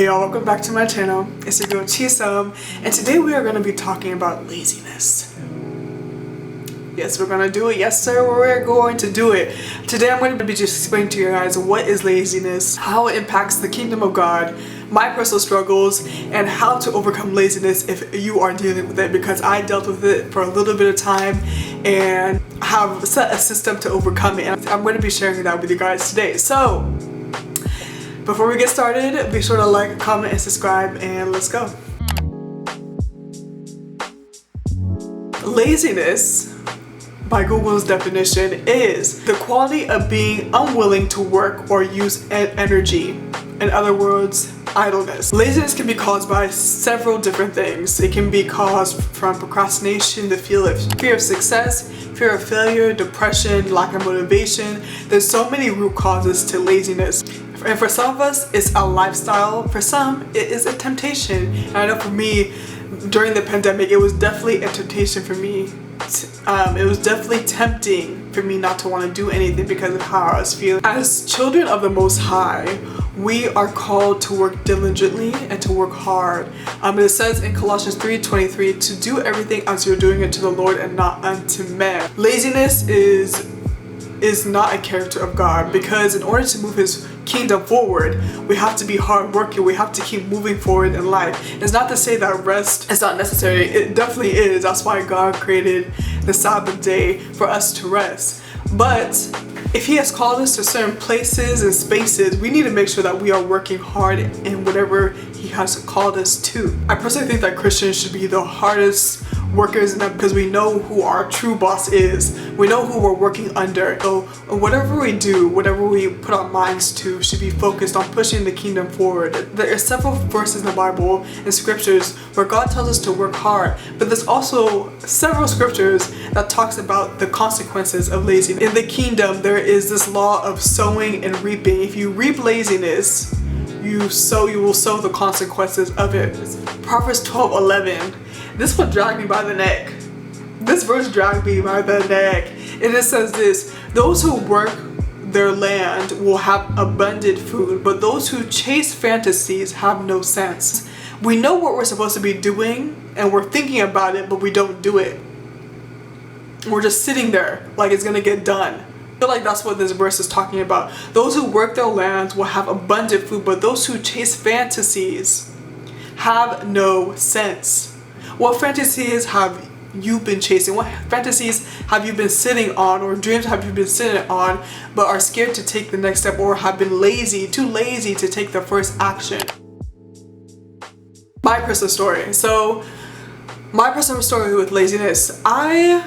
Hey y'all, welcome back to my channel. It's your girl Chisum, and today we are going to be talking about laziness. Yes, we're going to do it. Yes sir, we're going to do it. Today I'm going to be just explaining to you guys what is laziness, how it impacts the kingdom of God, my personal struggles, and how to overcome laziness if you are dealing with it, because I dealt with it for a little bit of time and have set a system to overcome it, and I'm going to be sharing that with you guys today. So before we get started, be sure to like, comment, and subscribe, and let's go. Laziness, by Google's definition, is the quality of being unwilling to work or use energy. In other words, idleness. Laziness can be caused by several different things. It can be caused from procrastination, the fear of success, fear of failure, depression, lack of motivation. There's so many root causes to laziness. And for some of us, it's a lifestyle. For some, it is a temptation. And I know for me, during the pandemic, it was definitely a temptation for me. It was definitely tempting for me not to want to do anything because of how I was feeling. As children of the Most High, we are called to work diligently and to work hard. It says in Colossians 3:23 to do everything as you're doing it to the Lord and not unto man. Laziness is not a character of God, because in order to move His kingdom forward, we have to be hardworking. We have to keep moving forward in life. It's not to say that rest is not necessary. It definitely is. That's why God created the Sabbath day, for us to rest. But if He has called us to certain places and spaces, we need to make sure that we are working hard in whatever He has called us to. I personally think that Christians should be the hardest workers in that, because we know who our true boss is. We know who we're working under. So whatever we do, whatever we put our minds to, should be focused on pushing the kingdom forward. There are several verses in the Bible and scriptures where God tells us to work hard, but there's also several scriptures that talks about the consequences of laziness. In the kingdom, there is this law of sowing and reaping. If you reap laziness, you will sow the consequences of it. Proverbs 12:11. This one dragged me by the neck. This verse dragged me by the neck. And it says this: those who work their land will have abundant food, but those who chase fantasies have no sense. We know what we're supposed to be doing, and we're thinking about it, but we don't do it. We're just sitting there like it's gonna get done. I feel like that's what this verse is talking about. Those who work their lands will have abundant food, but those who chase fantasies have no sense. What fantasies have you been chasing? What fantasies have you been sitting on, or dreams have you been sitting on, but are scared to take the next step, or have been too lazy to take the first action? My personal story. So, my personal story with laziness. I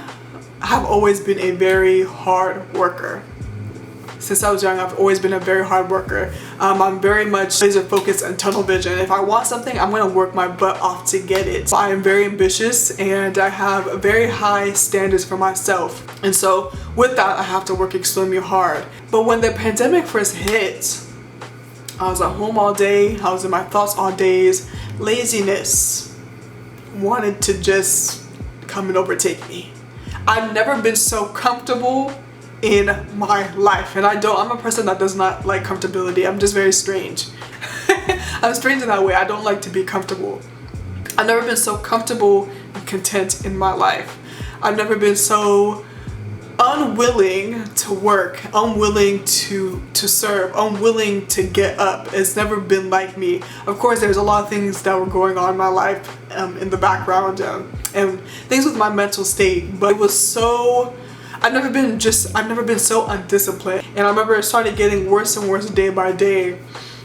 have always been a very hard worker. Since I was young, I've always been a very hard worker. I'm very much laser focused and tunnel vision. If I want something, I'm gonna work my butt off to get it. So I am very ambitious, and I have very high standards for myself. And so with that, I have to work extremely hard. But when the pandemic first hit, I was at home all day. I was in my thoughts all days. Laziness wanted to just come and overtake me. I've never been so comfortable in my life, and I'm a person that does not like comfortability. I'm just very strange. I'm strange in that way. I don't like to be comfortable. I've never been so comfortable and content in my life. I've never been so unwilling to work, unwilling to serve, unwilling to get up. It's never been like me. Of course, there's a lot of things that were going on in my life in the background, and things with my mental state, but it was so I've never been so undisciplined. And I remember it started getting worse and worse day by day.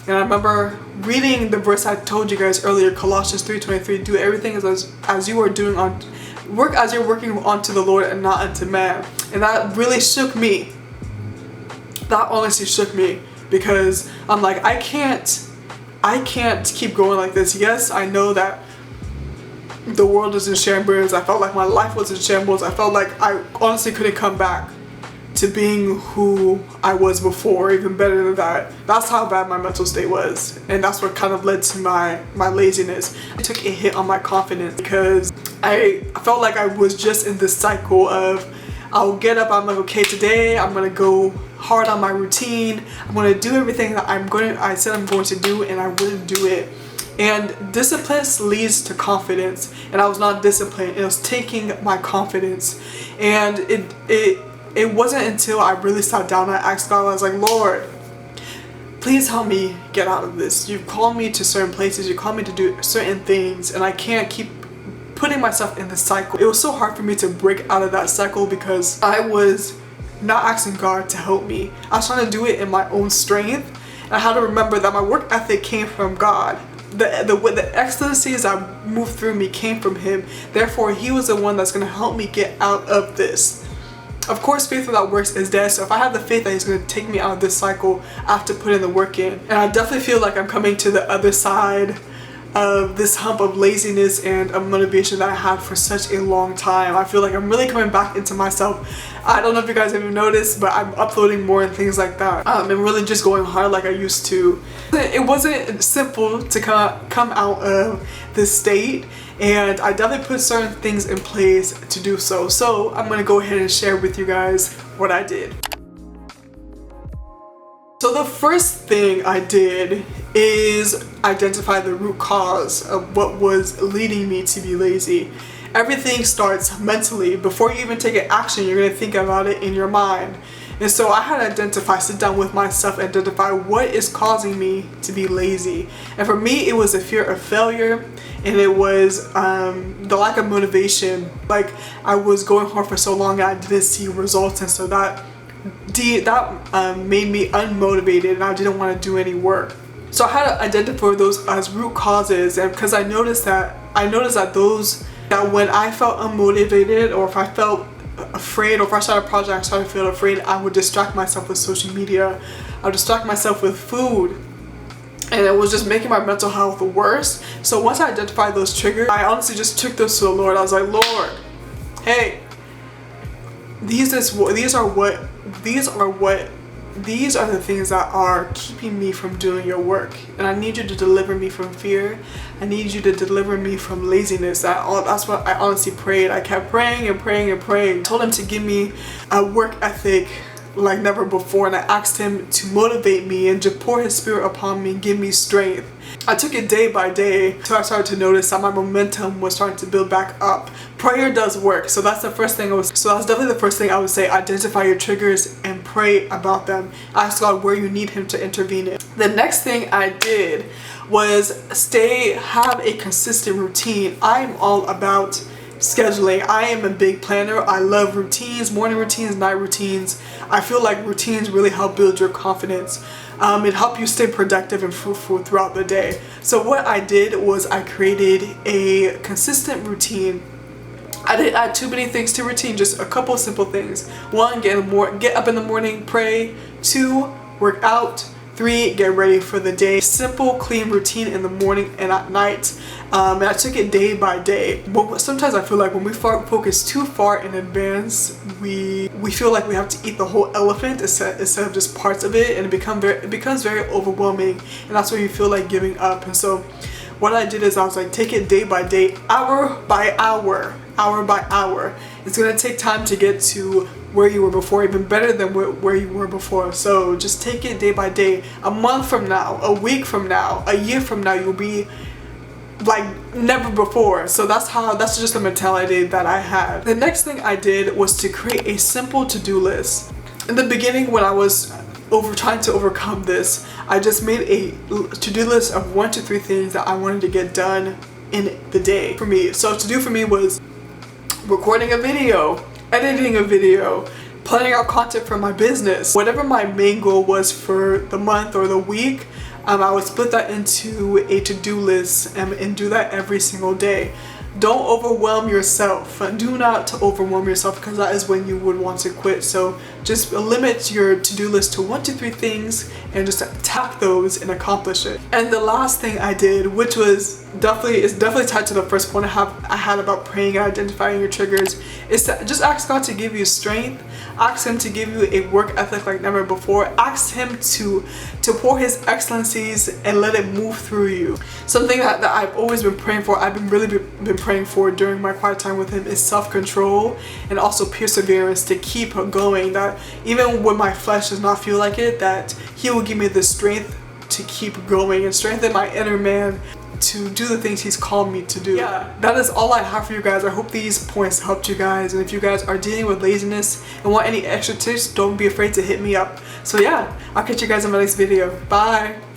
And I remember reading the verse I told you guys earlier, Colossians 3:23, do everything as you are doing work as you're working unto the Lord and not unto man. And that really shook me. That honestly shook me, because I'm like, I can't keep going like this. Yes, I know that the world is in shambles. I felt like my life was in shambles. I felt like I honestly couldn't come back to being who I was before, even better than that. That's how bad my mental state was, and that's what kind of led to my laziness. I took a hit on my confidence, because I felt like I was just in this cycle of, I'll get up, I'm like, okay, today I'm gonna go hard on my routine. I'm going to do everything that I said I'm going to do, and I wouldn't do it. And discipline leads to confidence, and I was not disciplined. It was taking my confidence, and it wasn't until I really sat down and I asked God, I was like, Lord, please help me get out of this. You've called me to certain places, you called me to do certain things, and I can't keep putting myself in this cycle. It was so hard for me to break out of that cycle because I was not asking God to help me. I was trying to do it in my own strength, and I had to remember that my work ethic came from God. The excellencies that moved through me came from Him. Therefore, He was the one that's going to help me get out of this. Of course, faith without works is dead. So if I have the faith that He's going to take me out of this cycle, I have to put in the work in. And I definitely feel like I'm coming to the other side of this hump of laziness and of motivation that I had for such a long time. I feel like I'm really coming back into myself. I don't know if you guys have noticed, but I'm uploading more and things like that. And really just going hard like I used to. It wasn't simple to come out of this state, and I definitely put certain things in place to do so. So I'm gonna go ahead and share with you guys what I did. So the first thing I did is identify the root cause of what was leading me to be lazy. Everything starts mentally. Before you even take an action, you're going to think about it in your mind. And so I had to sit down with myself, identify what is causing me to be lazy. And for me, it was a fear of failure, and it was the lack of motivation. Like, I was going hard for so long and I didn't see results, and so that made me unmotivated, and I didn't want to do any work. So I had to identify those as root causes, and because I noticed that when I felt unmotivated, or if I felt afraid, or if I started a project I started to feel afraid, I would distract myself with social media. I would distract myself with food, and it was just making my mental health worse. So once I identified those triggers, I honestly just took those to the Lord. I was like, Lord, hey, these are the things that are keeping me from doing your work, and I need you to deliver me from fear. I need you to deliver me from laziness. That's what I honestly prayed. I kept praying and praying and praying. I told Him to give me a work ethic like never before, and I asked Him to motivate me and to pour His Spirit upon me and give me strength. I took it day by day until I started to notice that my momentum was starting to build back up. Prayer does work, so that's definitely the first thing I would say. Identify your triggers and pray about them. Ask God where you need Him to intervene in. The next thing I did was have a consistent routine. I'm all about scheduling. I am a big planner. I love routines, morning routines, night routines. I feel like routines really help build your confidence. It helps you stay productive and fruitful throughout the day. So what I did was I created a consistent routine. I didn't add too many things to routine, just a couple simple things. 1, get up in the morning, pray. 2, work out. 3, get ready for the day. Simple, clean routine in the morning and at night. And I took it day by day. But sometimes I feel like when we focus too far in advance, we feel like we have to eat the whole elephant instead of just parts of it, and it becomes very overwhelming, and that's where you feel like giving up. And so what I did is I was like, take it day by day, hour by hour. It's gonna take time to get to where you were before, even better than where you were before. So just take it day by day. A month from now, a week from now, a year from now, you'll be like never before. So that's just the mentality that I had. The next thing I did was to create a simple to-do list. In the beginning, when I was trying to overcome this, I just made a to-do list of 1 to 3 things that I wanted to get done in the day for me. So to do for me was recording a video, editing a video, planning out content for my business. Whatever my main goal was for the month or the week, I would split that into a to-do list and do that every single day. Don't overwhelm yourself. Do not overwhelm yourself, because that is when you would want to quit. So just limit your to-do list to 1 to 3 things and just tap those and accomplish it. And the last thing I did, which is definitely tied to the first point I had about praying and identifying your triggers, is to just ask God to give you strength. Ask Him to give you a work ethic like never before. Ask Him to pour His excellencies and let it move through you. Something that I've always been praying for, I've really been praying for during my quiet time with Him, is self-control and also perseverance to keep going. That even when my flesh does not feel like it, that He will give me the strength to keep going and strengthen my inner man to do the things He's called me to do. Yeah, that is all I have for you guys. I hope these points helped you guys, and if you guys are dealing with laziness and want any extra tips, don't be afraid to hit me up. So yeah, I'll catch you guys in my next video. Bye!